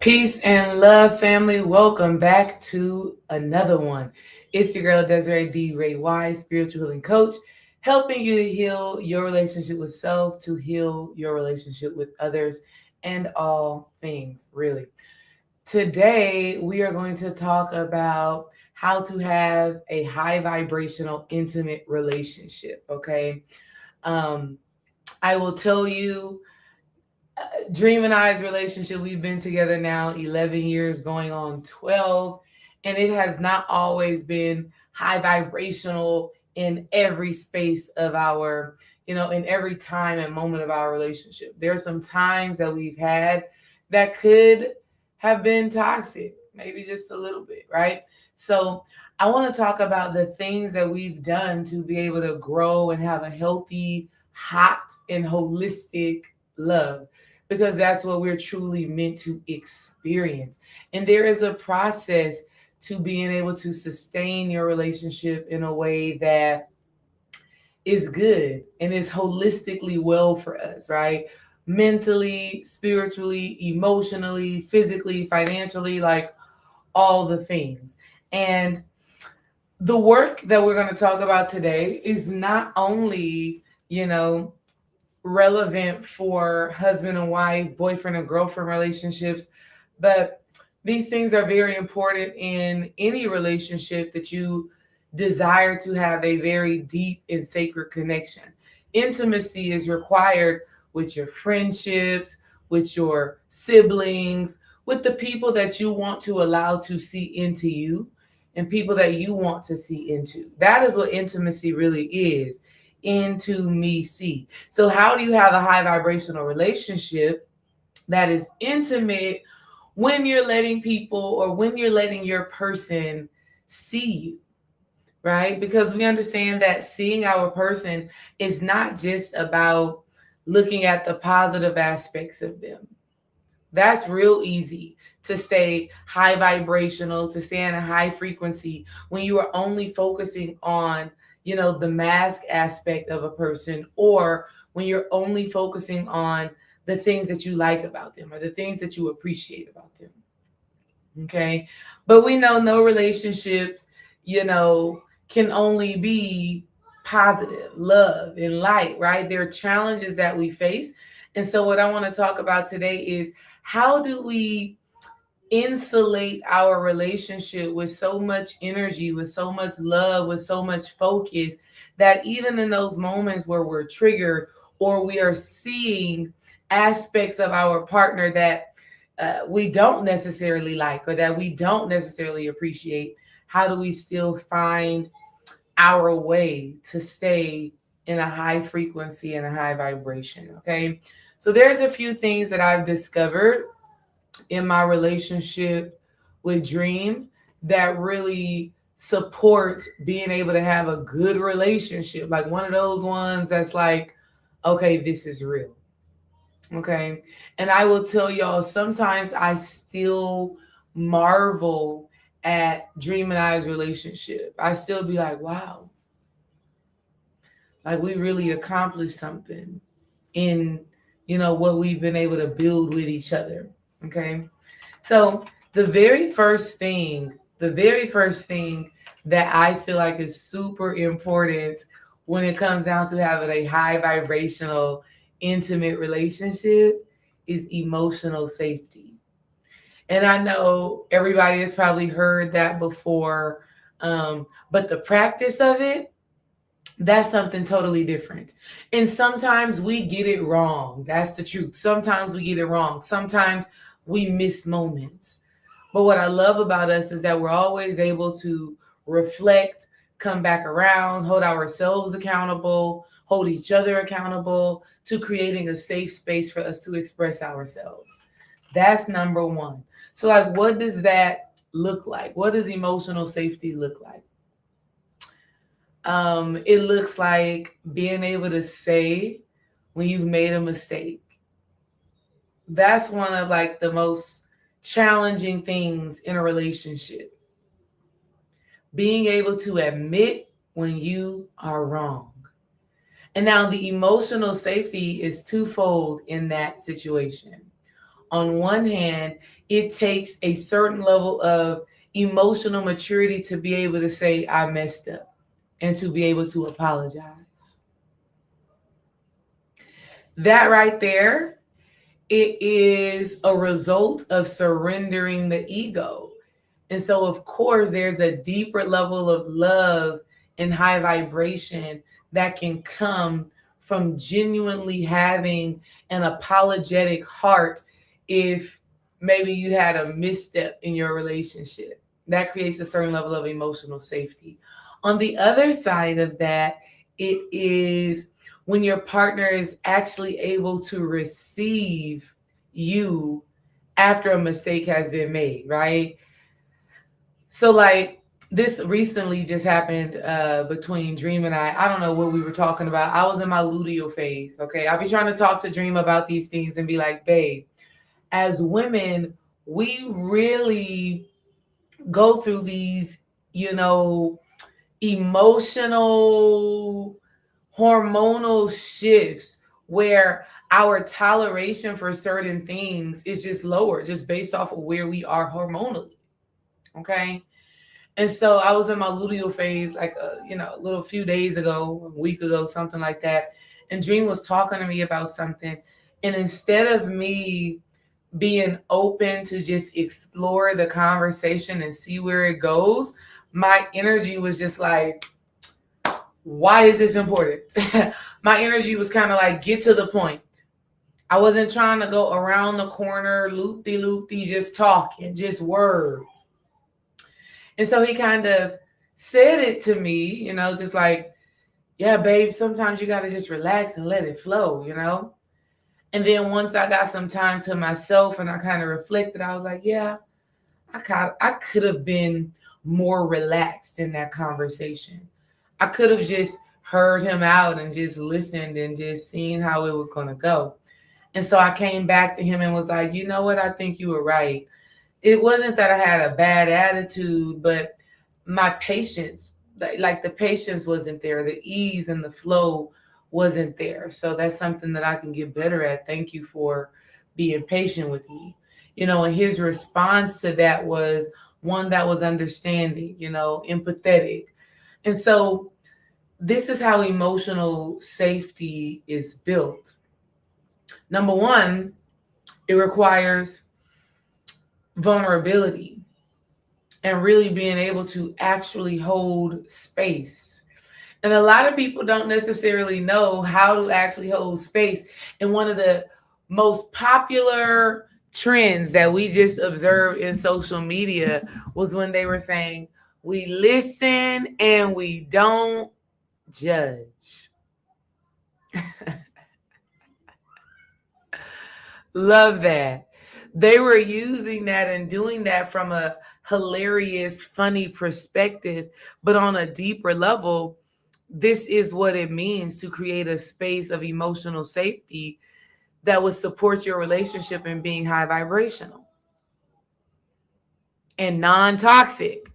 Peace and love, family. Welcome back to another one. It's your girl, Desiree D. Ray Wise, spiritual healing coach, helping you to heal your relationship with self, to heal your relationship with others, and all things, really. Today, we are going to talk about how to have a high vibrational, intimate relationship. Okay. Um, I will tell you Dream and I's relationship, we've been together now 11 years, going on 12, and it has not always been high vibrational in every space of our, in every time and moment of our relationship. There are some times that we've had that could have been toxic, maybe just a little bit, right? So, I want to talk about the things that we've done to be able to grow and have a healthy, hot, and holistic love because that's what we're truly meant to experience. And there is a process to being able to sustain your relationship in a way that is good and is holistically well for us, right? Mentally, spiritually, emotionally, physically, financially, like all the things. And the work that we're going to talk about today is not only, you know, relevant for husband and wife, boyfriend and girlfriend relationships, but these things are very important in any relationship that you desire to have a very deep and sacred connection. Intimacy is required with your friendships, with your siblings, with the people that you want to allow to see into you and people that you want to see into. That is what intimacy really is. Into me see. So how do you have a high vibrational relationship that is intimate when you're letting people or when you're letting your person see you, right? Because we understand that seeing our person is not just about looking at the positive aspects of them. That's real easy to stay high vibrational, to stay in a high frequency when you are only focusing on, the mask aspect of a person, or when you're only focusing on the things that you like about them or the things that you appreciate about them. Okay. But we know no relationship, can only be positive, love, and light, right? There are challenges that we face. And so, what I want to talk about today is how do we insulate our relationship with so much energy, with so much love, with so much focus that even in those moments where we're triggered or we are seeing aspects of our partner that we don't necessarily like or that we don't necessarily appreciate, how do we still find our way to stay in a high frequency and a high vibration? Okay. So there's a few things that I've discovered in my relationship with Dream that really supports being able to have a good relationship. Like one of those ones that's like, okay, this is real. Okay. And I will tell y'all, sometimes I still marvel at Dream and I's relationship. I still be like, wow, like we really accomplished something in, what we've been able to build with each other. Okay. So the very first thing that I feel like is super important when it comes down to having a high vibrational, intimate relationship is emotional safety. And I know everybody has probably heard that before, but the practice of it, that's something totally different. And sometimes we get it wrong. That's the truth. Sometimes we get it wrong. Sometimes we miss moments. But what I love about us is that we're always able to reflect, come back around, hold ourselves accountable, hold each other accountable to creating a safe space for us to express ourselves. That's number one. So, like, what does that look like? What does emotional safety look like? It looks like being able to say when you've made a mistake. That's one of like the most challenging things in a relationship. Being able to admit when you are wrong. And now the emotional safety is twofold in that situation. On one hand, it takes a certain level of emotional maturity to be able to say, I messed up, and to be able to apologize. That right there, it is a result of surrendering the ego. And so, of course, there's a deeper level of love and high vibration that can come from genuinely having an apologetic heart if maybe you had a misstep in your relationship. That creates a certain level of emotional safety. On the other side of that, it is when your partner is actually able to receive you after a mistake has been made, right? So like this recently just happened between Dream and I. I don't know what we were talking about. I was in my luteal phase. Okay. I'll be trying to talk to Dream about these things and be like, babe, as women, we really go through these, you know, emotional, hormonal shifts where our toleration for certain things is just lower, just based off of where we are hormonally. Okay. And so I was in my luteal phase, like a little few days ago, a week ago, something like that. And Dream was talking to me about something. And instead of me being open to just explore the conversation and see where it goes, my energy was just like, why is this important? My energy was kind of like, get to the point. I wasn't trying to go around the corner, loop-de-loop-de, just talking, just words. And so he kind of said it to me, just like, yeah, babe, sometimes you got to just relax and let it flow. And then once I got some time to myself and I kind of reflected, I was like, yeah, I could have been more relaxed in that conversation. I could have just heard him out and just listened and just seen how it was going to go. And so I came back to him and was like, you know what? I think you were right. It wasn't that I had a bad attitude, but my patience, like the patience wasn't there. The ease and the flow wasn't there. So that's something that I can get better at. Thank you for being patient with me. And his response to that was one that was understanding, empathetic. And so this is how emotional safety is built. Number one, it requires vulnerability and really being able to actually hold space. And a lot of people don't necessarily know how to actually hold space. And one of the most popular trends that we just observed in social media was when they were saying, we listen and we don't judge. Love that. They were using that and doing that from a hilarious, funny perspective, but on a deeper level, this is what it means to create a space of emotional safety that would support your relationship in being high vibrational and non-toxic,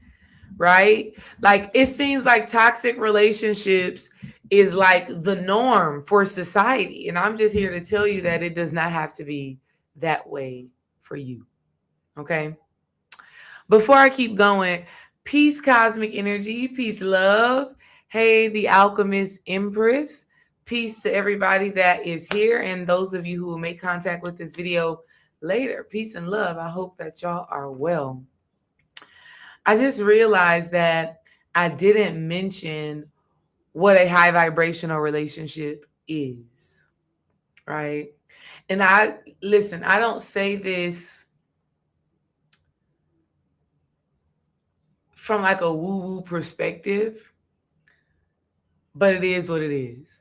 right? Like it seems like toxic relationships is like the norm for society. And I'm just here to tell you that it does not have to be that way for you. Okay. Before I keep going, peace, cosmic energy, peace, love. Hey, the alchemist empress. Peace to everybody that is here and those of you who will make contact with this video later. Peace and love. I hope that y'all are well. I just realized that I didn't mention what a high vibrational relationship is, right? And I don't say this from like a woo-woo perspective, but it is what it is.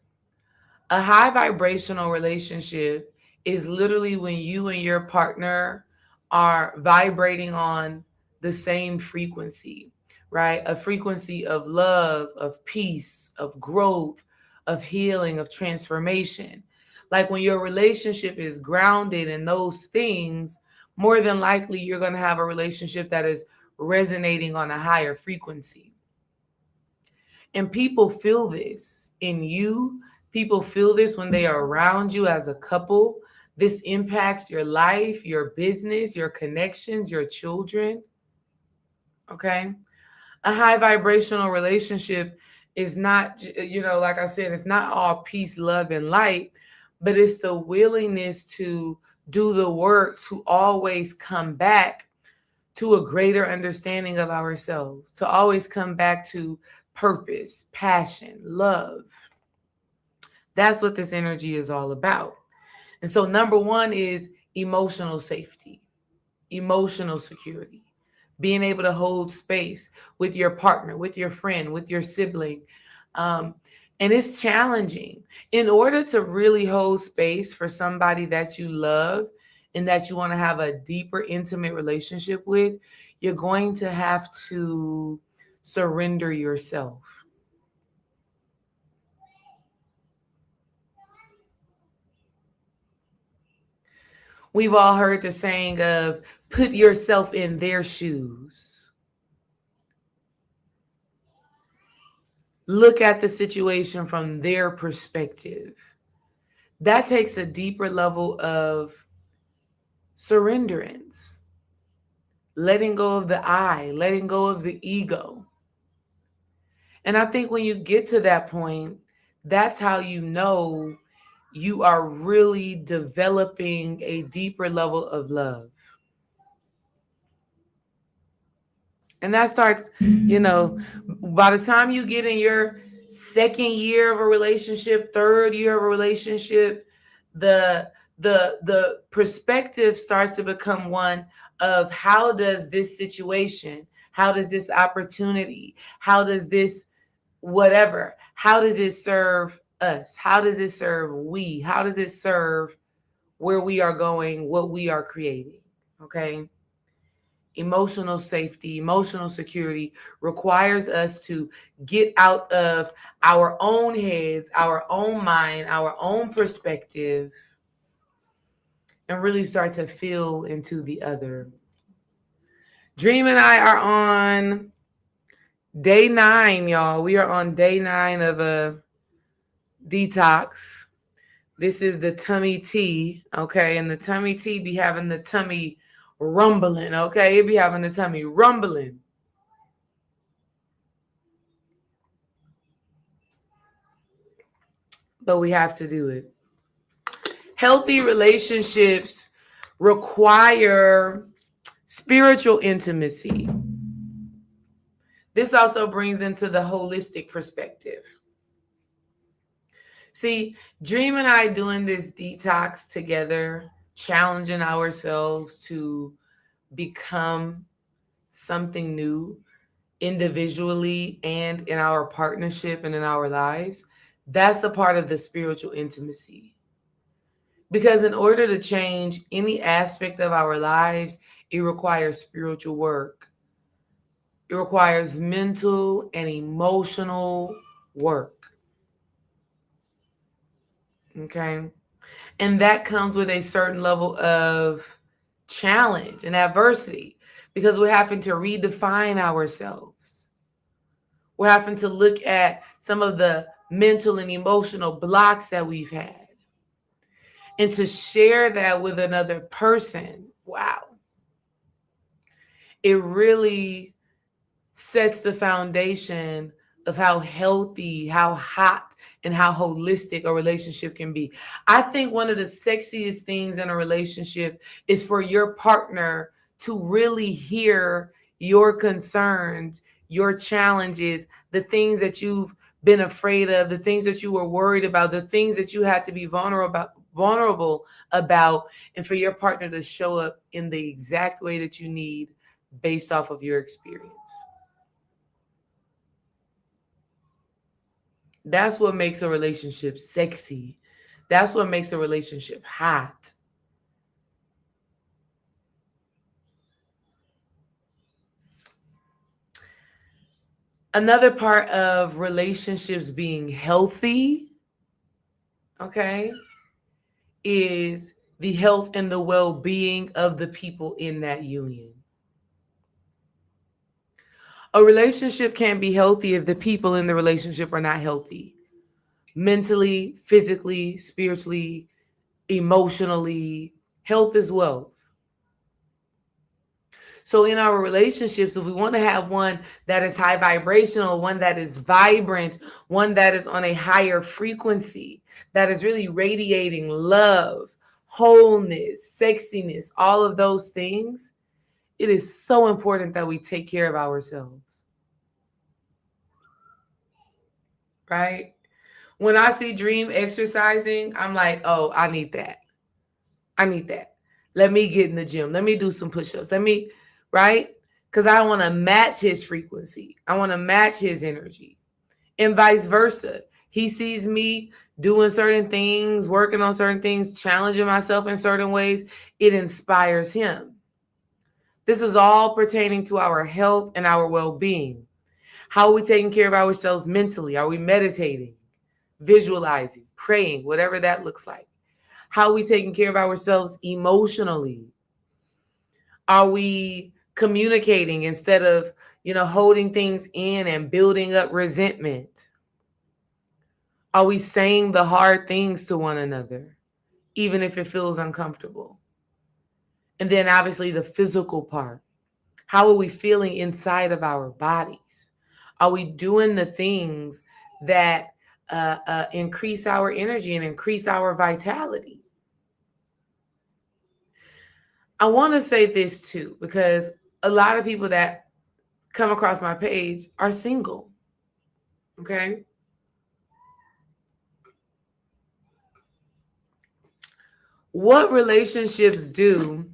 A high vibrational relationship is literally when you and your partner are vibrating on the same frequency, right? A frequency of love, of peace, of growth, of healing, of transformation. Like when your relationship is grounded in those things, more than likely you're going to have a relationship that is resonating on a higher frequency. And people feel this in you. People feel this when they are around you as a couple. This impacts your life, your business, your connections, your children. Okay. A high vibrational relationship is not, like I said, it's not all peace, love, and light, but it's the willingness to do the work to always come back to a greater understanding of ourselves, to always come back to purpose, passion, love. That's what this energy is all about. And so, number one is emotional safety, emotional security, being able to hold space with your partner, with your friend, with your sibling. Um, and it's challenging. In order to really hold space for somebody that you love and that you want to have a deeper, intimate relationship with, you're going to have to surrender yourself. We've all heard the saying of put yourself in their shoes. Look at the situation from their perspective. That takes a deeper level of surrenderance, letting go of the I, letting go of the ego. And I think when you get to that point, that's how you know you are really developing a deeper level of love. And that starts, by the time you get in your second year of a relationship, third year of a relationship, the perspective starts to become one of how does this situation, how does this opportunity, how does this whatever, how does it serve us? How does it serve we? How does it serve where we are going, what we are creating? Okay. Emotional safety, emotional security requires us to get out of our own heads, our own mind, our own perspective, and really start to feel into the other. Dream and I are on day 9, y'all. We are on day 9 of a detox. This is the tummy tea, okay? And the tummy tea be having the tummy rumbling, okay? It be having the tummy rumbling. But we have to do it. Healthy relationships require spiritual intimacy. This also brings into the holistic perspective. See, Dream and I doing this detox together, challenging ourselves to become something new individually and in our partnership and in our lives. That's a part of the spiritual intimacy. Because in order to change any aspect of our lives, it requires spiritual work. It requires mental and emotional work. Okay. And that comes with a certain level of challenge and adversity because we're having to redefine ourselves. We're having to look at some of the mental and emotional blocks that we've had and to share that with another person. Wow. It really sets the foundation of how healthy, how hot, and how holistic a relationship can be. I think one of the sexiest things in a relationship is for your partner to really hear your concerns, your challenges, the things that you've been afraid of, the things that you were worried about, the things that you had to be vulnerable about, and for your partner to show up in the exact way that you need based off of your experience. That's what makes a relationship sexy. That's what makes a relationship hot. Another part of relationships being healthy, okay, is the health and the well-being of the people in that union. A relationship can't be healthy if the people in the relationship are not healthy. Mentally, physically, spiritually, emotionally. Health is wealth. So in our relationships, if we want to have one that is high vibrational, one that is vibrant, one that is on a higher frequency, that is really radiating love, wholeness, sexiness, all of those things, it is so important that we take care of ourselves. Right? When I see Dream exercising, I'm like, oh, I need that. I need that. Let me get in the gym. Let me do some push-ups. Right? Because I want to match his frequency. I want to match his energy. And vice versa. He sees me doing certain things, working on certain things, challenging myself in certain ways. It inspires him. This is all pertaining to our health and our well-being. How are we taking care of ourselves mentally? Are we meditating, visualizing, praying, whatever that looks like? How are we taking care of ourselves emotionally? Are we communicating instead of, holding things in and building up resentment? Are we saying the hard things to one another, even if it feels uncomfortable? And then obviously the physical part. How are we feeling inside of our bodies? Are we doing the things that increase our energy and increase our vitality? I want to say this too, because a lot of people that come across my page are single. Okay. What relationships do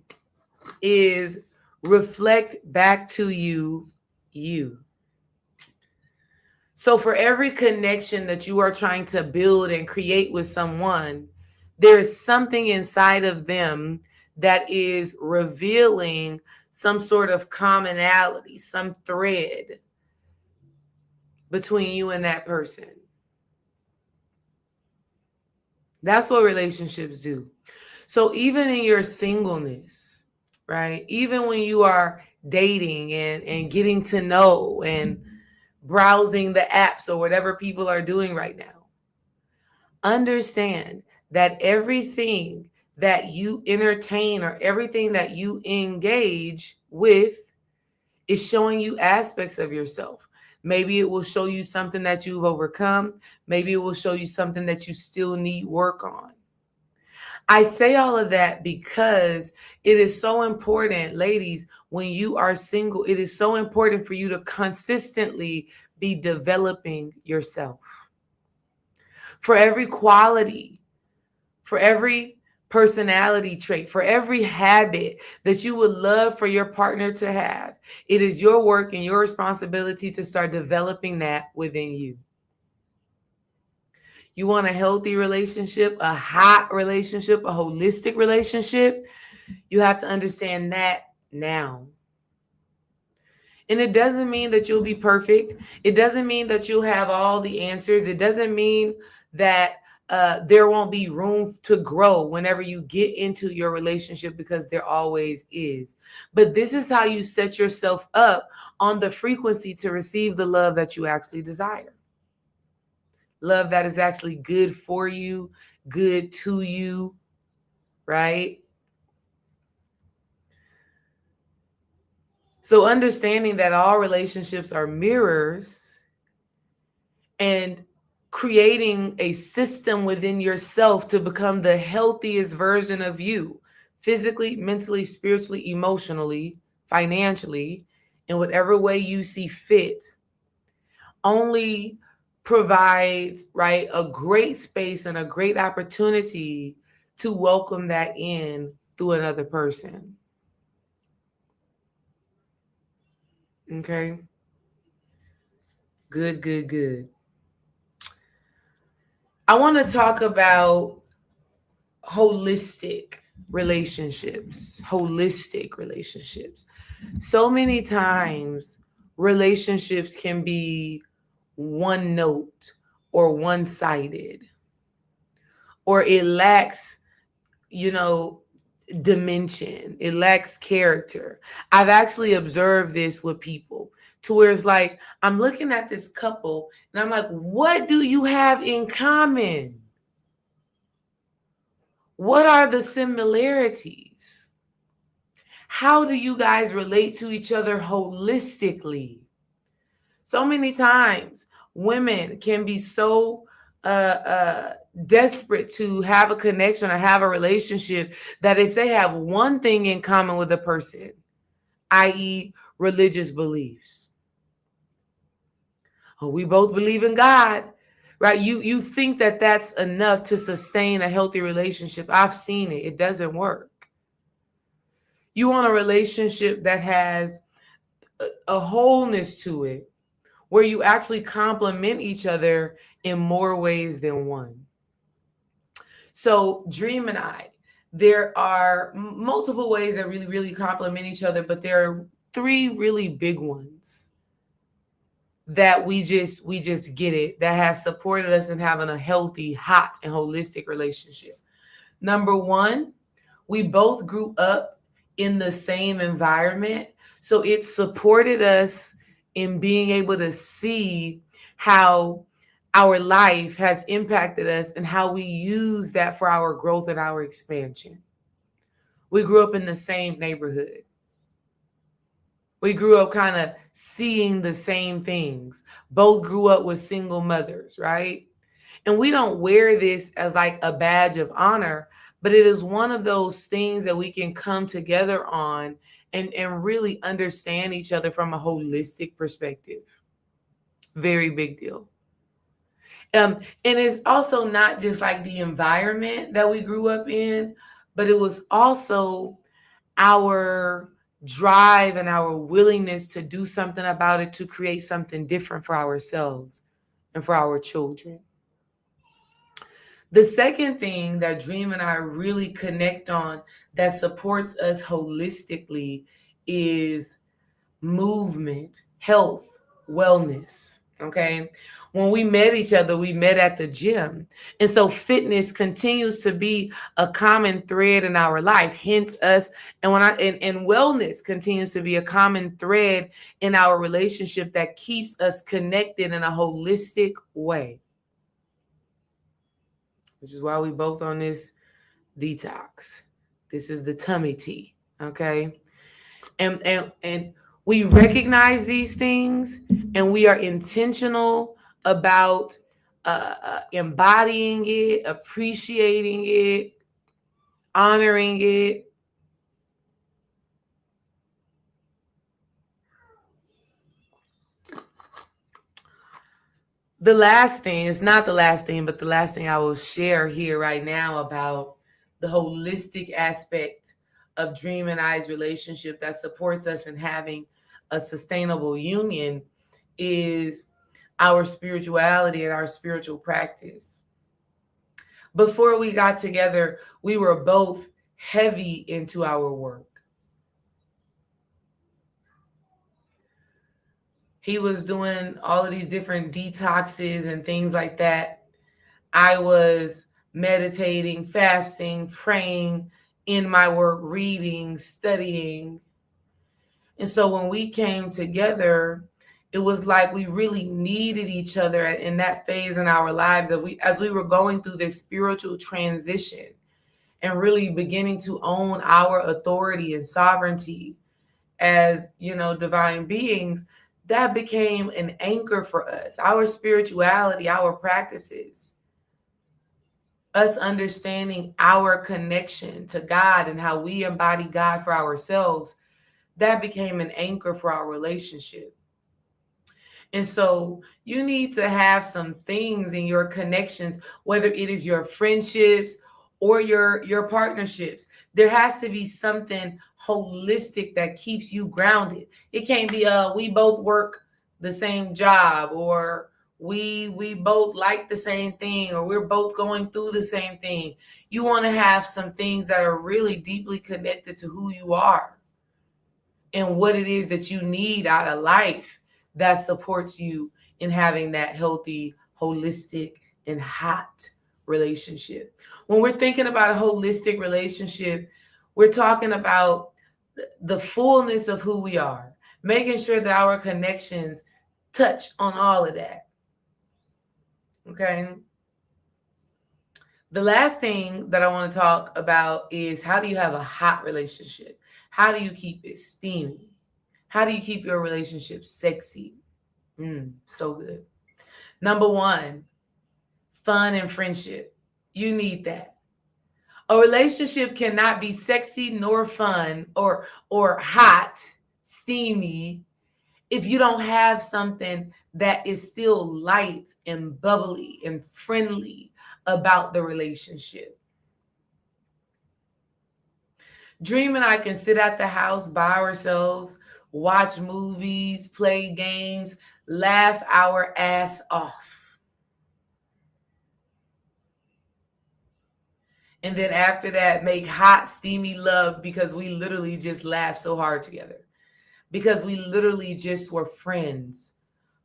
is reflect back to you. So for every connection that you are trying to build and create with someone, there's something inside of them that is revealing some sort of commonality, some thread between you and that person. That's what relationships do. So even in your singleness, right? Even when you are dating and getting to know and browsing the apps or whatever people are doing right now, understand that everything that you entertain or everything that you engage with is showing you aspects of yourself. Maybe it will show you something that you've overcome. Maybe it will show you something that you still need work on. I say all of that because it is so important, ladies, when you are single, it is so important for you to consistently be developing yourself. For every quality, for every personality trait, for every habit that you would love for your partner to have, it is your work and your responsibility to start developing that within you. You want a healthy relationship, a hot relationship, a holistic relationship, you have to understand that now. And it doesn't mean that you'll be perfect. It doesn't mean that you'll have all the answers. It doesn't mean that there won't be room to grow whenever you get into your relationship, because there always is. But this is how you set yourself up on the frequency to receive the love that you actually desire. Love that is actually good for you, good to you, right? So understanding that all relationships are mirrors and creating a system within yourself to become the healthiest version of you, physically, mentally, spiritually, emotionally, financially, in whatever way you see fit, only provides, right, a great space and a great opportunity to welcome that in through another person. Okay. Good. I want to talk about holistic relationships. So many times, relationships can be one note or one sided, or it lacks, dimension. It lacks character. I've actually observed this with people to where it's like, I'm looking at this couple and I'm like, what do you have in common? What are the similarities? How do you guys relate to each other holistically? So many times, women can be so uh, uh, desperate to have a connection or have a relationship that if they have one thing in common with a person, i.e., religious beliefs, oh, we both believe in God, right? You think that that's enough to sustain a healthy relationship. I've seen it. It doesn't work. You want a relationship that has a wholeness to it, where you actually complement each other in more ways than one. So, Dream and I, there are multiple ways that really, really complement each other, but there are three really big ones that we just get it, that has supported us in having a healthy, hot, and holistic relationship. Number one, we both grew up in the same environment, so it supported us in being able to see how our life has impacted us and how we use that for our growth and our expansion. We grew up in the same neighborhood. We grew up kind of seeing the same things. Both grew up with single mothers, right? And we don't wear this as like a badge of honor, but it is one of those things that we can come together on and really understand each other from a holistic perspective. Very big deal. And it's also not just like the environment that we grew up in, but it was also our drive and our willingness to do something about it, to create something different for ourselves and for our children. The second thing that Dream and I really connect on that supports us holistically is movement, health, wellness. Okay. When we met each other, we met at the gym. And so fitness continues to be a common thread in our life. Hence us, and wellness continues to be a common thread in our relationship that keeps us connected in a holistic way. Which is why we both on this detox. This is the tummy tea. Okay. And we recognize these things, and we are intentional about embodying it, appreciating it, honoring it. The last thing is not the last thing, but the last thing I will share here right now about the holistic aspect of Dream and I's relationship that supports us in having a sustainable union is our spirituality and our spiritual practice. Before we got together, we were both heavy into our work. He was doing all of these different detoxes and things like that. I was meditating, fasting, praying, in my work, reading, studying. And so when we came together, it was like we really needed each other in that phase in our lives, as we were going through this spiritual transition and really beginning to own our authority and sovereignty as, divine beings. That became an anchor for us. Our spirituality, our practices, us understanding our connection to God and how we embody God for ourselves, that became an anchor for our relationship. And so you need to have some things in your connections, whether it is your friendships or your partnerships. There has to be something holistic that keeps you grounded. It can't be we both work the same job, or we both like the same thing, or we're both going through the same thing. You want to have some things that are really deeply connected to who you are and what it is that you need out of life that supports you in having that healthy, holistic, and hot relationship. When we're thinking about a holistic relationship, we're talking about the fullness of who we are, making sure that our connections touch on all of that. Okay. The last thing that I want to talk about is, how do you have a hot relationship? How do you keep it steamy? How do you keep your relationship sexy? So good. Number one, fun and friendship. You need that. A relationship cannot be sexy nor fun or hot, steamy, if you don't have something that is still light and bubbly and friendly about the relationship. Dream and I can sit at the house by ourselves, watch movies, play games, laugh our ass off. And then after that, make hot, steamy love because we literally just laughed so hard together. Because we literally just were friends.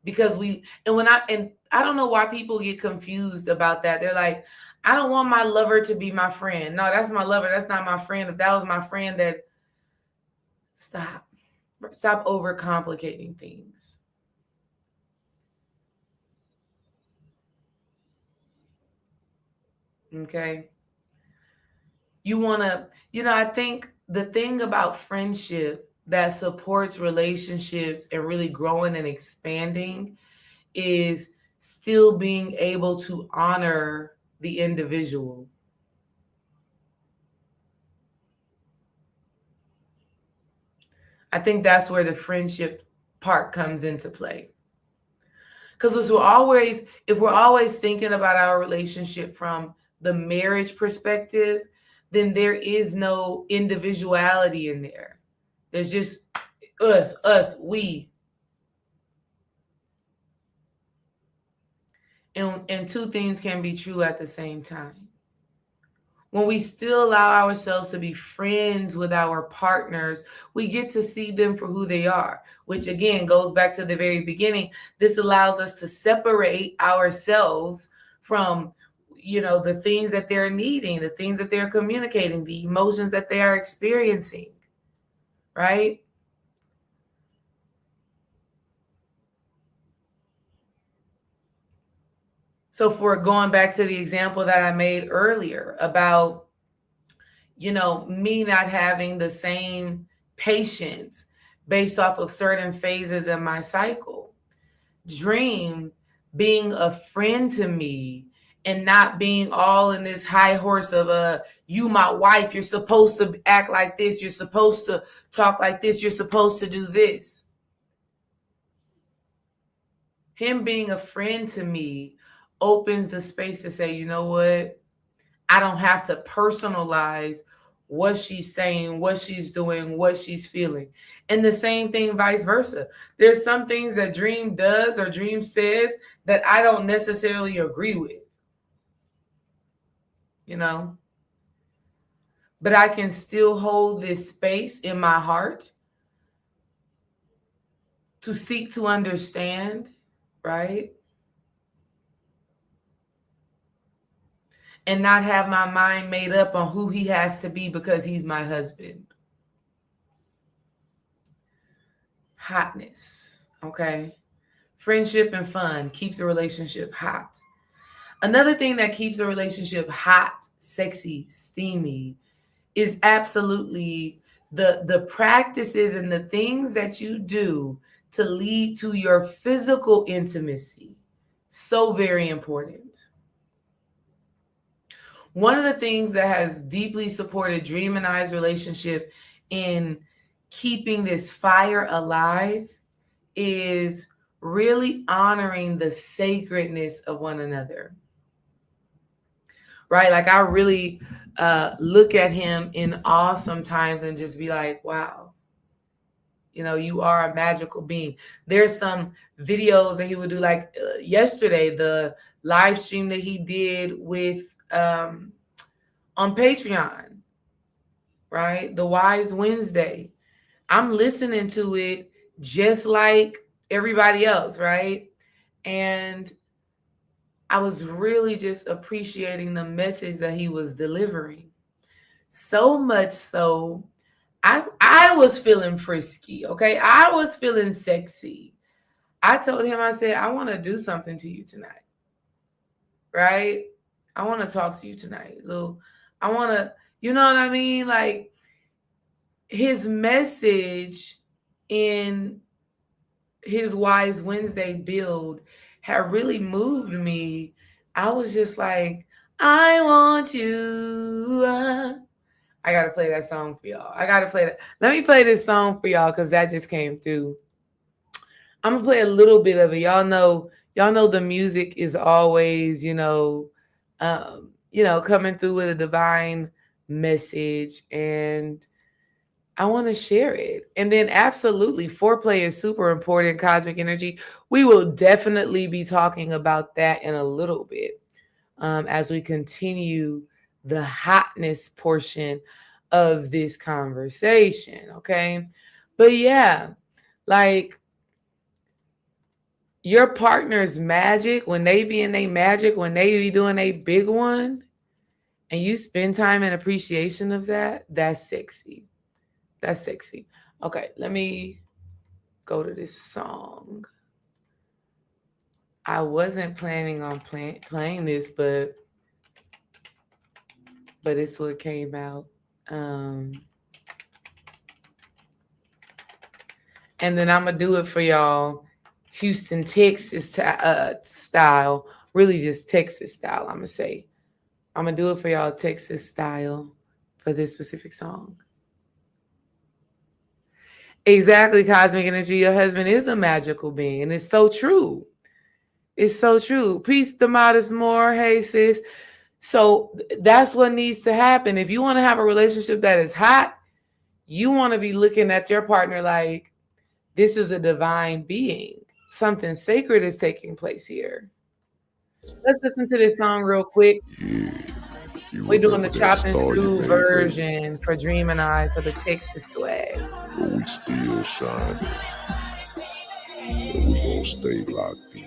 Because I don't know why people get confused about that. They're like, I don't want my lover to be my friend. No, that's my lover. That's not my friend. If that was my friend, that stop overcomplicating things. Okay. I think the thing about friendship that supports relationships and really growing and expanding is still being able to honor the individual. I think that's where the friendship part comes into play. Because if we're always thinking about our relationship from the marriage perspective, then there is no individuality in there. There's just we. And two things can be true at the same time. When we still allow ourselves to be friends with our partners, we get to see them for who they are, which again goes back to the very beginning. This allows us to separate ourselves from, the things that they're needing, the things that they're communicating, the emotions that they are experiencing, right? So for going back to the example that I made earlier about, me not having the same patience based off of certain phases in my cycle. Dream being a friend to me and not being all in this high horse of you my wife, you're supposed to act like this, you're supposed to talk like this, you're supposed to do this. Him being a friend to me opens the space to say, you know what? I don't have to personalize what she's saying, what she's doing, what she's feeling. And the same thing vice versa. There's some things that Dream does or Dream says that I don't necessarily agree with, But I can still hold this space in my heart to seek to understand, right? And not have my mind made up on who he has to be because he's my husband. Hotness, okay? Friendship and fun keeps a relationship hot. Another thing that keeps a relationship hot, sexy, steamy is absolutely the practices and the things that you do to lead to your physical intimacy. So very important. One of the things that has deeply supported Dream and I's relationship in keeping this fire alive is really honoring the sacredness of one another. Right? Like I really look at him in awe sometimes and just be like, wow, you are a magical being. There's some videos that he would do, like yesterday, the live stream that he did with on Patreon, right? The Wise Wednesday. I'm listening to it just like everybody else, right? And I was really just appreciating the message that he was delivering. So much so, I was feeling frisky, okay? I was feeling sexy. I told him, I said, I want to do something to you tonight, right? I want to talk to you tonight, Lou. I want to, you know what I mean? Like his message in his Wise Wednesday build had really moved me. I was just like, I want you. I gotta play that song for y'all. I gotta play that. Let me play this song for y'all because that just came through. I'm gonna play a little bit of it. Y'all know the music is always, coming through with a divine message, and I want to share it. And then absolutely, foreplay is super important, cosmic energy. We will definitely be talking about that in a little bit as we continue the hotness portion of this conversation. Okay. But yeah, like your partner's magic, when they be in their magic, when they be doing a big one, and you spend time in appreciation of that, that's sexy. That's sexy. Okay, let me go to this song. I wasn't planning on playing this, but it's what came out. And then I'm gonna do it for y'all, Houston, Texas style. Really, just Texas style. I'm gonna do it for y'all, Texas style, for this specific song. Exactly, cosmic energy. Your husband is a magical being, and it's so true. It's so true. Peace, the modest more. Hey, sis. So that's what needs to happen. If you want to have a relationship that is hot, you want to be looking at your partner like this is a divine being. Something sacred is taking place here. Let's listen to this song real quick. We're doing the chop and screw version for Dream and I for the Texas swag. But we still shining. And we gon' stay locked in.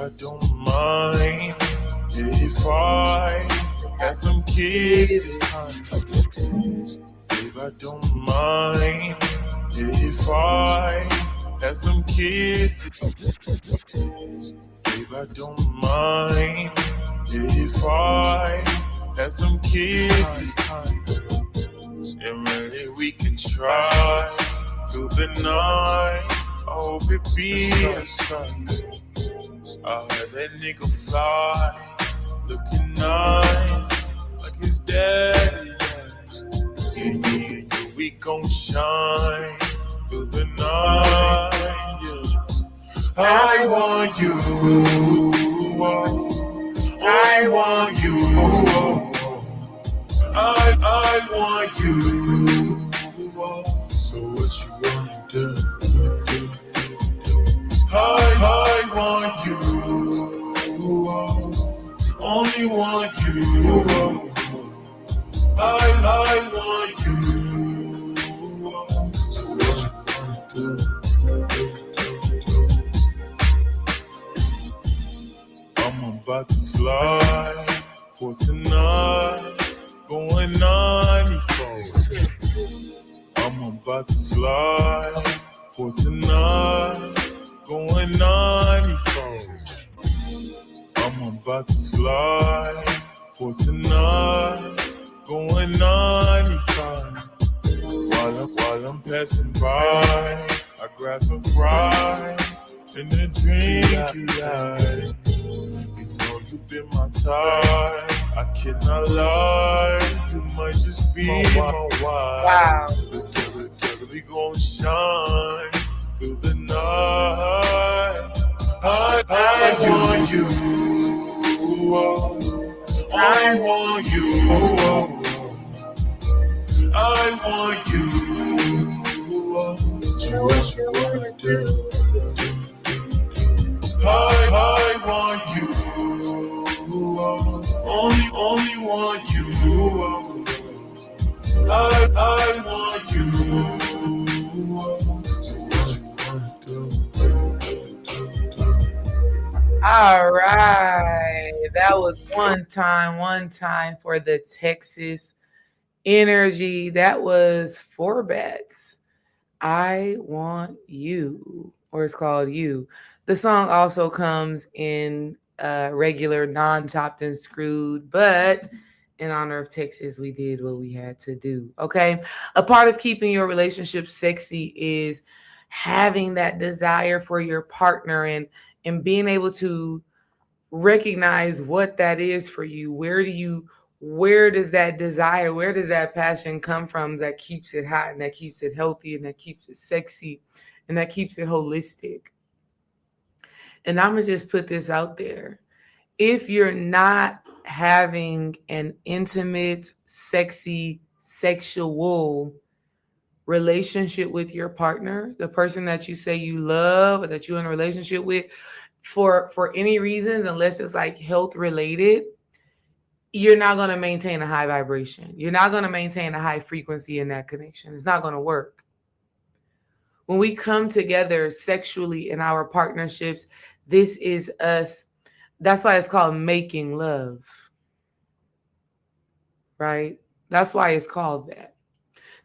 I don't mind if I have some kisses, babe, I don't mind if I have some kisses, babe, I don't mind if I have some kisses, and really we can try through the night. I hope it be a Sunday. I heard that nigga fly, looking nice, like his daddy. See me and you, we gon' shine through the night. Yeah. I want you, I want you, I want you. So what you wanna do? I want you, only want you. I want you. So what you wanna do? I'm about to slide for tonight, going 94. I'm about to slide for tonight, going 94. I'm about to slide for tonight, going 95. While I'm passing by, I grab some fries and a drink. You know you been my type, I cannot lie. You might just be my wife. Wow. Together we gon' shine through the night. I want you, I want you, I want you. So what you wanna do? I I want you. So what you wanna do? All right. That was one time for the Texas energy. That was four bets. I want you, or it's called You. The song also comes in regular, non chopped and screwed, but in honor of Texas, we did what we had to do. Okay. A part of keeping your relationship sexy is having that desire for your partner and being able to recognize what that is for you. Where does that desire, where does that passion come from that keeps it hot and that keeps it healthy and that keeps it sexy and that keeps it holistic? And I'm going to just put this out there. If you're not having an intimate, sexy, sexual relationship with your partner, the person that you say you love or that you're in a relationship with, for any reasons, unless it's like health related, you're not going to maintain a high vibration. You're not going to maintain a high frequency in that connection. It's not going to work. When we come together sexually in our partnerships, this is us. That's why it's called making love, right? That's why it's called that.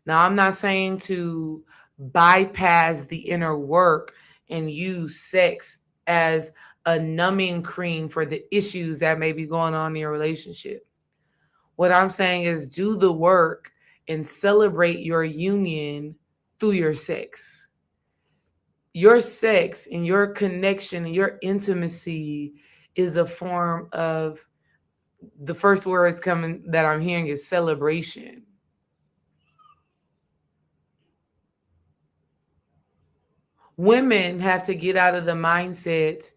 Now, I'm not saying to bypass the inner work and use sex as a numbing cream for the issues that may be going on in your relationship. What I'm saying is do the work and celebrate your union through your sex. Your sex and your connection and your intimacy is a form of, the first words coming that I'm hearing is celebration. Women have to get out of the mindset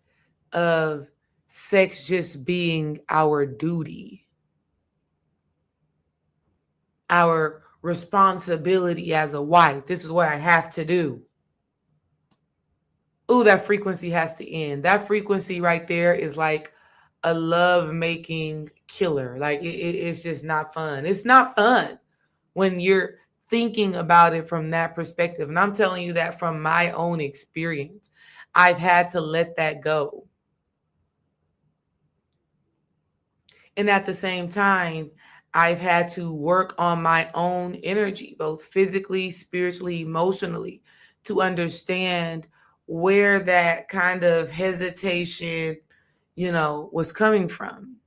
of sex just being our duty, our responsibility as a wife. This is what I have to do. Ooh, that frequency has to end. That frequency right there is like a love making killer. Like it's just not fun. It's not fun when you're thinking about it from that perspective. And I'm telling you that from my own experience. I've had to let that go. And at the same time, I've had to work on my own energy, both physically, spiritually, emotionally, to understand where that kind of hesitation, was coming from.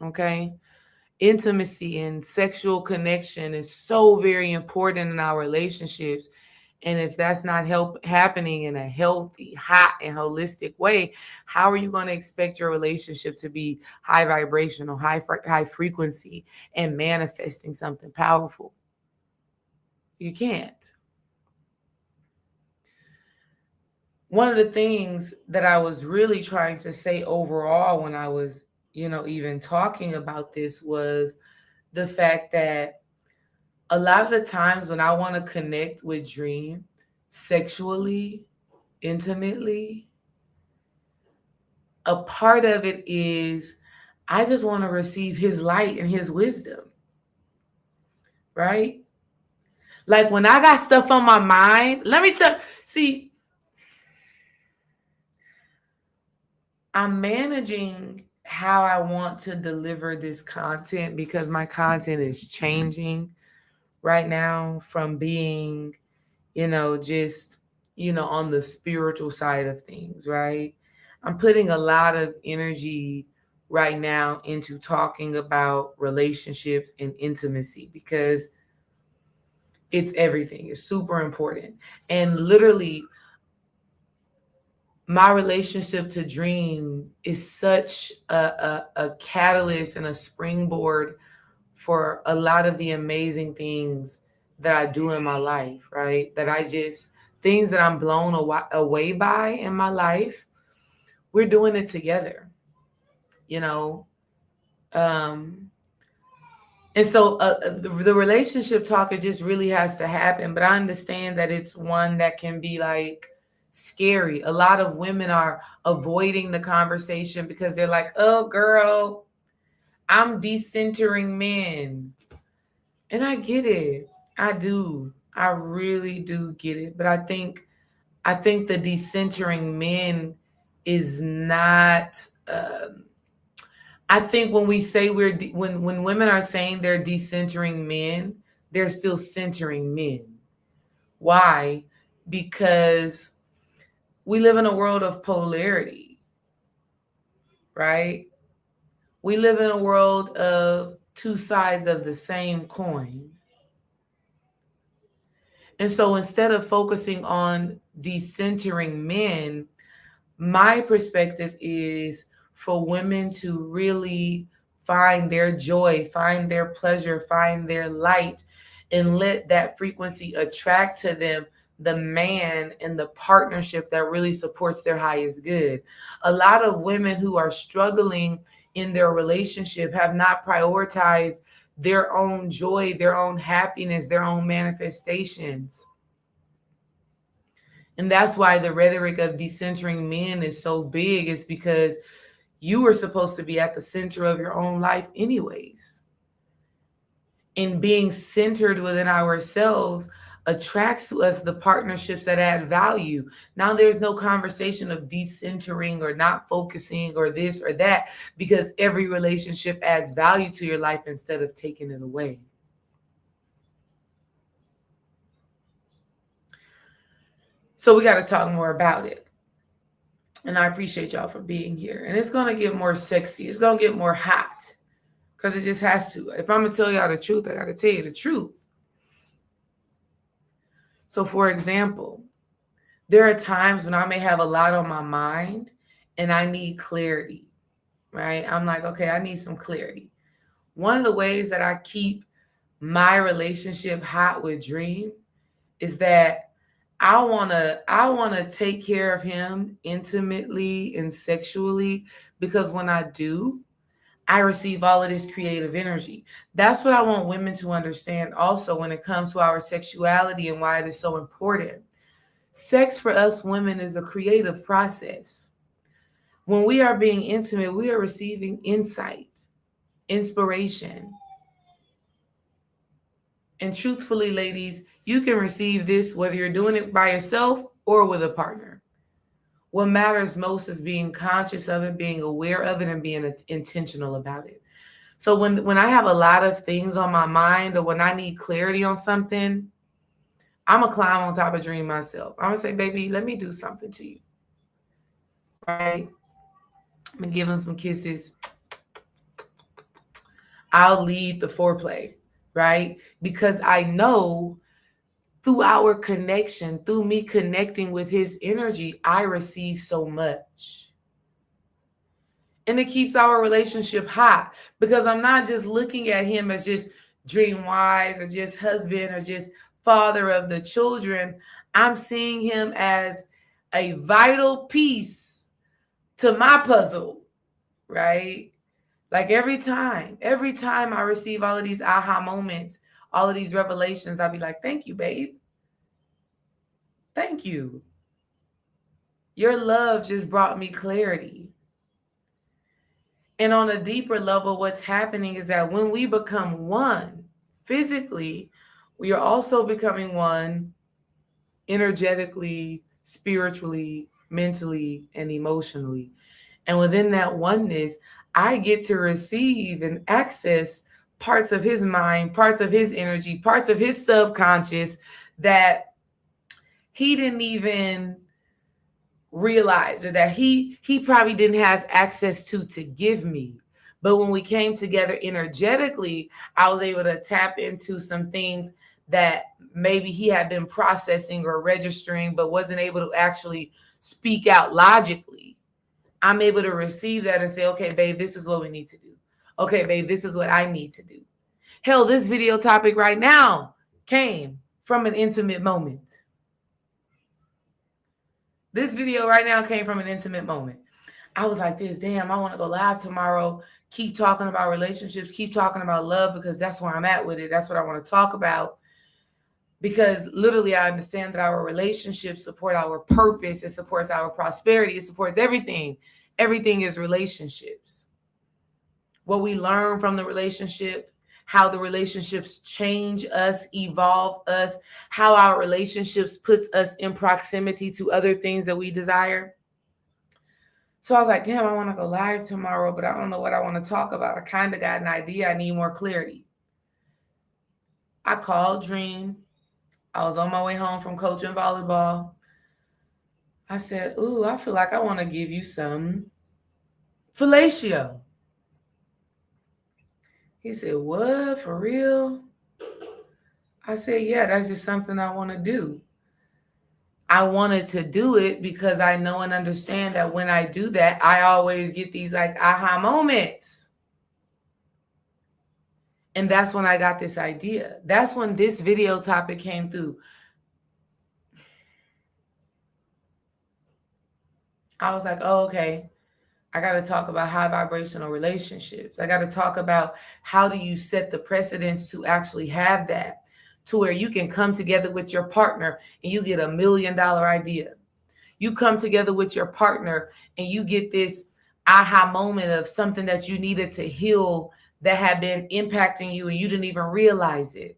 Okay. Intimacy and sexual connection is so very important in our relationships. And if that's not happening in a healthy, hot, and holistic way, how are you going to expect your relationship to be high vibrational, high frequency, and manifesting something powerful? You can't. One of the things that I was really trying to say overall when I was, even talking about this was the fact that a lot of the times when I want to connect with Dream sexually, intimately, a part of it is I just want to receive his light and his wisdom, right? Like when I got stuff on my mind, let me see, I'm managing how I want to deliver this content because my content is changing right now from being, just, on the spiritual side of things, right? I'm putting a lot of energy right now into talking about relationships and intimacy because it's everything. It's super important. And literally, my relationship to Dream is such a catalyst and a springboard for a lot of the amazing things that I do in my life, right? Things that I'm blown away by in my life, we're doing it together, you know? Um, and so the relationship talk, it just really has to happen. But I understand that it's one that can be like scary. A lot of women are avoiding the conversation because they're like, oh, girl, I'm decentering men. And I get it. I do. I really do get it. But I think the decentering men is not. Um, I think when we say when women are saying they're decentering men, they're still centering men. Why? Because we live in a world of polarity, right? We live in a world of two sides of the same coin. And so instead of focusing on decentering men, my perspective is for women to really find their joy, find their pleasure, find their light, and let that frequency attract to them the man and the partnership that really supports their highest good. A lot of women who are struggling in their relationship have not prioritized their own joy, their own happiness, their own manifestations. And that's why the rhetoric of decentering men is so big, is because you were supposed to be at the center of your own life, anyways. And being centered within ourselves attracts to us the partnerships that add value. Now, there's no conversation of decentering or not focusing or this or that, because every relationship adds value to your life instead of taking it away. So we got to talk more about it. And I appreciate y'all for being here. And it's going to get more sexy. It's going to get more hot, because it just has to. If I'm going to tell y'all the truth, I got to tell you the truth. So, for example, there are times when I may have a lot on my mind and I need clarity, right? I'm like, okay, I need some clarity. One of the ways that I keep my relationship hot with Dream is that I wanna take care of him intimately and sexually, because when I do, I receive all of this creative energy. That's what I want women to understand also when it comes to our sexuality and why it is so important. Sex for us women is a creative process. When we are being intimate, we are receiving insight, inspiration. And truthfully, ladies, you can receive this whether you're doing it by yourself or with a partner. What matters most is being conscious of it, being aware of it, and being intentional about it. So when I have a lot of things on my mind, or when I need clarity on something, I'm a climb on top of Dream myself. I'm gonna say, baby, let me do something to you, right? I'm gonna give him some kisses. I'll lead the foreplay, right? Because I know through our connection, through me connecting with his energy, I receive so much. And it keeps our relationship hot, because I'm not just looking at him as just Dream wives or just husband or just father of the children. I'm seeing him as a vital piece to my puzzle, right? Like every time I receive all of these aha moments, all of these revelations, I'll be like, thank you, babe. Thank you. Your love just brought me clarity. And on a deeper level, what's happening is that when we become one physically, we are also becoming one energetically, spiritually, mentally, and emotionally. And within that oneness, I get to receive and access parts of his mind, parts of his energy, parts of his subconscious that he didn't even realize, or that he probably didn't have access to give me. But when we came together energetically, I was able to tap into some things that maybe he had been processing or registering but wasn't able to actually speak out logically. I'm able to receive that and say, okay, babe, this is what we need to do. Okay, babe, this is what I need to do. Hell, this video topic right now came from an intimate moment. This video right now came from an intimate moment. I was like this, damn, I want to go live tomorrow, keep talking about relationships, keep talking about love, because that's where I'm at with it. That's what I want to talk about. Because literally, I understand that our relationships support our purpose. It supports our prosperity. It supports everything. Everything is relationships. What we learn from the relationship, how the relationships change us, evolve us, how our relationships puts us in proximity to other things that we desire. So I was like, damn, I want to go live tomorrow, but I don't know what I want to talk about. I kind of got an idea. I need more clarity. I called Dream. I was on my way home from coaching volleyball. I said, ooh, I feel like I want to give you some fellatio. He said, what, for real? I said, yeah, that's just something I want to do. I wanted to do it because I know and understand that when I do that, I always get these like aha moments. And that's when I got this idea. That's when this video topic came through. I was like, oh, okay. I got to talk about high vibrational relationships. I got to talk about how do you set the precedence to actually have that, to where you can come together with your partner and you get $1 million idea. You come together with your partner and you get this aha moment of something that you needed to heal that had been impacting you and you didn't even realize it.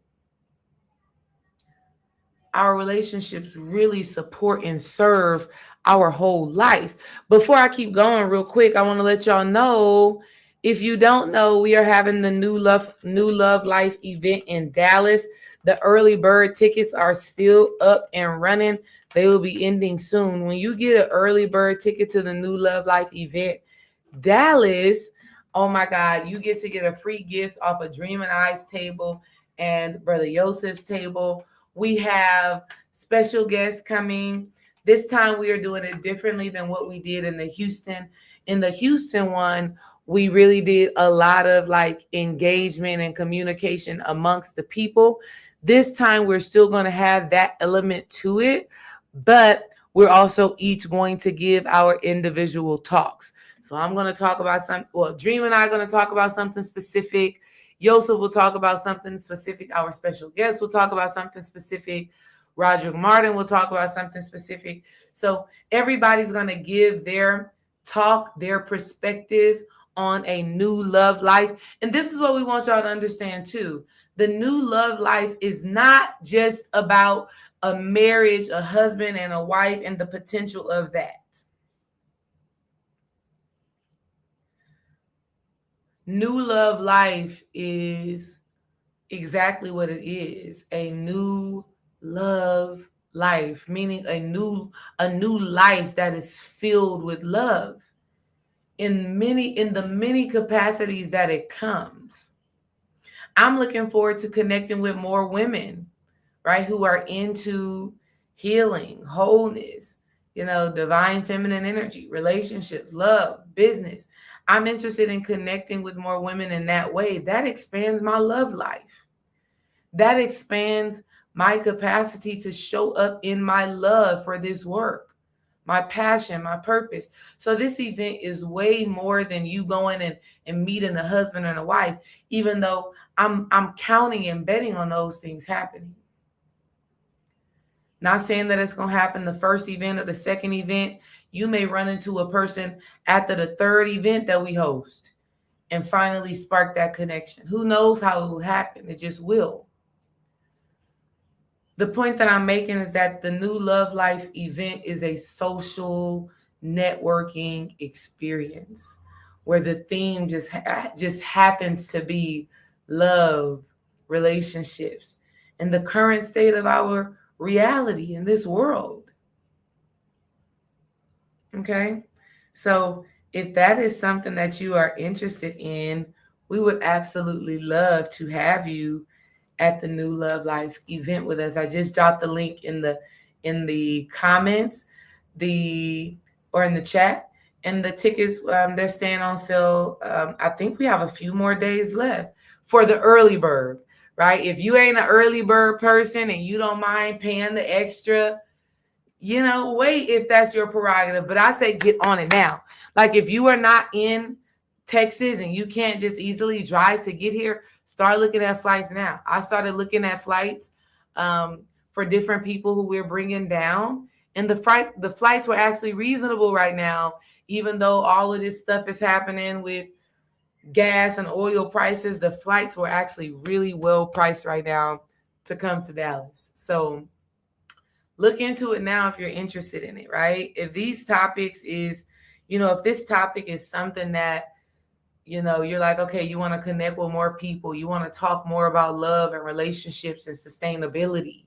Our relationships really support and serve our whole life. Before I keep going real quick, I want to let y'all know, if you don't know, we are having the New Love Life event in Dallas. The early bird tickets are still up and running. They will be ending soon. When you get an early bird ticket to the New Love Life event, Dallas, oh my God, you get to get a free gift off of Dream and I's table and Brother Yosef's table. We have special guests coming. This time we are doing it differently than what we did in the Houston. In the Houston one, we really did a lot of like engagement and communication amongst the people. This time we're still going to have that element to it, but we're also each going to give our individual talks. So I'm going to talk about Dream and I are going to talk about something specific. Yosef will talk about something specific. Our special guest will talk about something specific. Roderick Martin will talk about something specific. So everybody's going to give their talk, their perspective on a new love life. And this is what we want y'all to understand too. The new love life is not just about a marriage, a husband and a wife, and the potential of that. New love life is exactly what it is, a new love life, meaning a new life that is filled with love in the many capacities that it comes. I'm looking forward to connecting with more women, right, who are into healing, wholeness, divine feminine energy, relationships, love, business. I'm interested in connecting with more women in that way. That expands my love life. That expands my capacity to show up in my love for this work, my passion, my purpose. So this event is way more than you going and meeting a husband and a wife, even though I'm counting and betting on those things happening. Not saying that it's going to happen the first event or the second event. You may run into a person after the third event that we host and finally spark that connection. Who knows how it will happen? It just will. The point that I'm making is that the New Love Life event is a social networking experience where the theme just happens to be love, relationships, and the current state of our reality in this world. Okay? So if that is something that you are interested in, we would absolutely love to have you at the New Love Life event with us. I just dropped the link in the comments, or in the chat, and the tickets, they're staying on sale. I think we have a few more days left for the early bird, right? If you ain't an early bird person and you don't mind paying the extra, wait if that's your prerogative. But I say get on it now. Like if you are not in Texas and you can't just easily drive to get here, start looking at flights now. I started looking at flights for different people who we're bringing down. And the flights were actually reasonable right now, even though all of this stuff is happening with gas and oil prices, the flights were actually really well priced right now to come to Dallas. So look into it now if you're interested in it, right? If these topics is, if this topic is something that, you're like, okay, you want to connect with more people, you want to talk more about love and relationships and sustainability,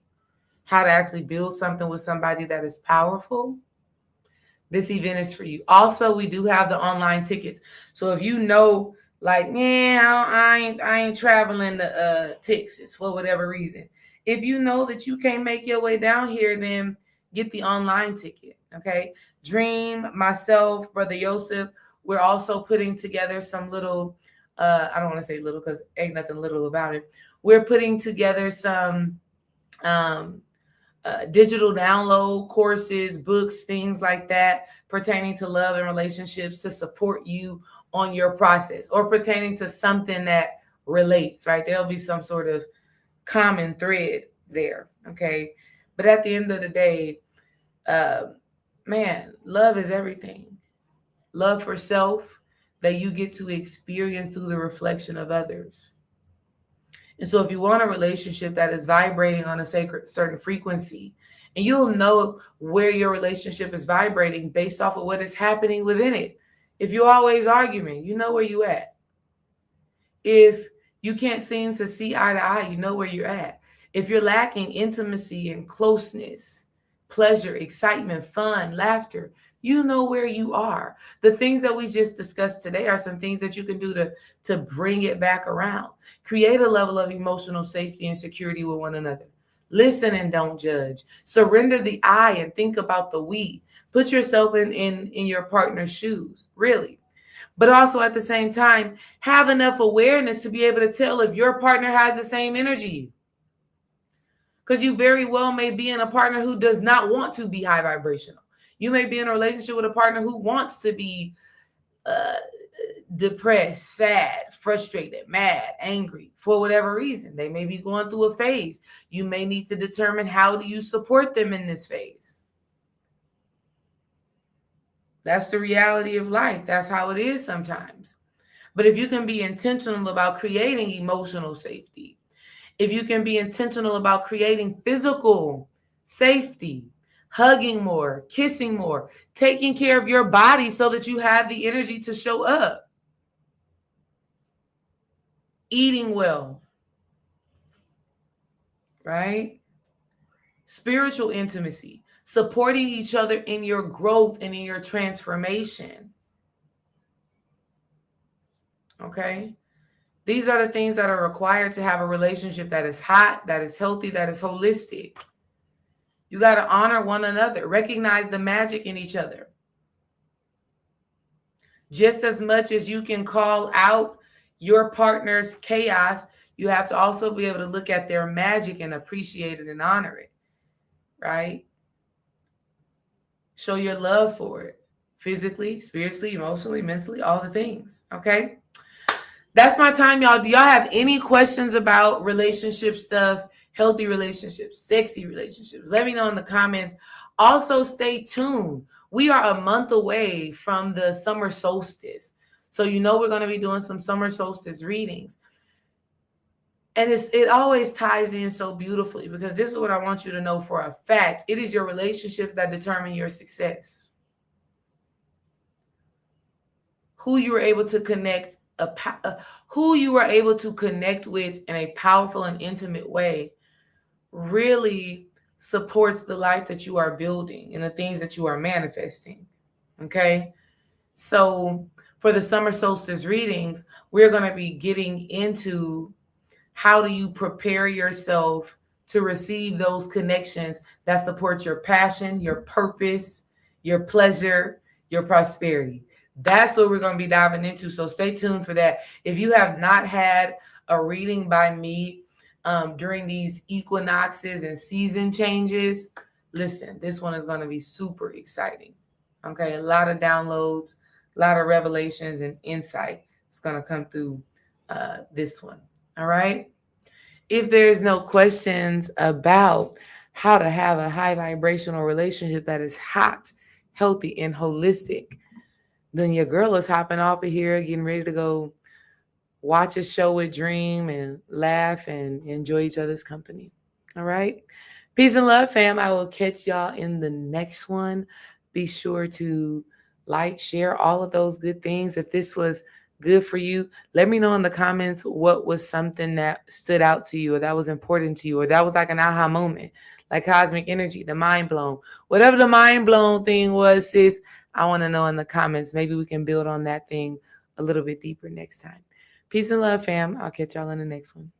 how to actually build something with somebody that is powerful, this event is for you. Also, we do have the online tickets. So if like, yeah, I ain't traveling to Texas for whatever reason. If you know that you can't make your way down here, then get the online ticket. Okay. Dream, myself, Brother Yosef, we're also putting together some little, I don't want to say little because ain't nothing little about it. We're putting together some um digital download courses, books, things like that pertaining to love and relationships to support you on your process, or pertaining to something that relates, right? There'll be some sort of common thread there. Okay. But at the end of the day, uh, man, love is everything. Love for self that you get to experience through the reflection of others. And so if you want a relationship that is vibrating on a certain frequency, and you'll know where your relationship is vibrating based off of what is happening within it. If you're always arguing, you know where you at. If you can't seem to see eye to eye, you know where you're at. If you're lacking intimacy and closeness, pleasure, excitement, fun, laughter, you know where you are. The things that we just discussed today are some things that you can do to bring it back around. Create a level of emotional safety and security with one another. Listen and don't judge. Surrender the I and think about the we. Put yourself in your partner's shoes, really. But also at the same time, have enough awareness to be able to tell if your partner has the same energy. Because you very well may be in a partner who does not want to be high vibrational. You may be in a relationship with a partner who wants to be depressed, sad, frustrated, mad, angry for whatever reason. They may be going through a phase. You may need to determine how do you support them in this phase. That's the reality of life. That's how it is sometimes. But if you can be intentional about creating emotional safety, if you can be intentional about creating physical safety, hugging more, kissing more, taking care of your body so that you have the energy to show up, eating well, right? Spiritual intimacy, supporting each other in your growth and in your transformation. Okay? These are the things that are required to have a relationship that is hot, that is healthy, that is holistic. You got to honor one another, recognize the magic in each other. Just as much as you can call out your partner's chaos, you have to also be able to look at their magic and appreciate it and honor it, right? Show your love for it, physically, spiritually, emotionally, mentally, all the things, okay? That's my time, y'all. Do y'all have any questions about relationship stuff, healthy relationships, sexy relationships? Let me know in the comments. Also, stay tuned. We are a month away from the summer solstice. So we're going to be doing some summer solstice readings. And it always ties in so beautifully, because this is what I want you to know for a fact. It is your relationships that determine your success. Who you were able to connect with in a powerful and intimate way really supports the life that you are building and the things that you are manifesting. Okay. So for the summer solstice readings, we're going to be getting into how do you prepare yourself to receive those connections that support your passion, your purpose, your pleasure, your prosperity. That's what we're going to be diving into. So stay tuned for that. If you have not had a reading by me during these equinoxes and season changes, listen, this one is going to be super exciting. Okay. A lot of downloads, a lot of revelations and insight is going to come through this one. All right. If there's no questions about how to have a high vibrational relationship that is hot, healthy, and holistic, then your girl is hopping off of here, getting ready to go watch a show with Dream and laugh and enjoy each other's company. All right. Peace and love, fam. I will catch y'all in the next one. Be sure to like, share all of those good things. If this was good for you, let me know in the comments what was something that stood out to you or that was important to you or that was like an aha moment, like cosmic energy, the mind blown. Whatever the mind blown thing was, sis, I want to know in the comments. Maybe we can build on that thing a little bit deeper next time. Peace and love, fam. I'll catch y'all in the next one.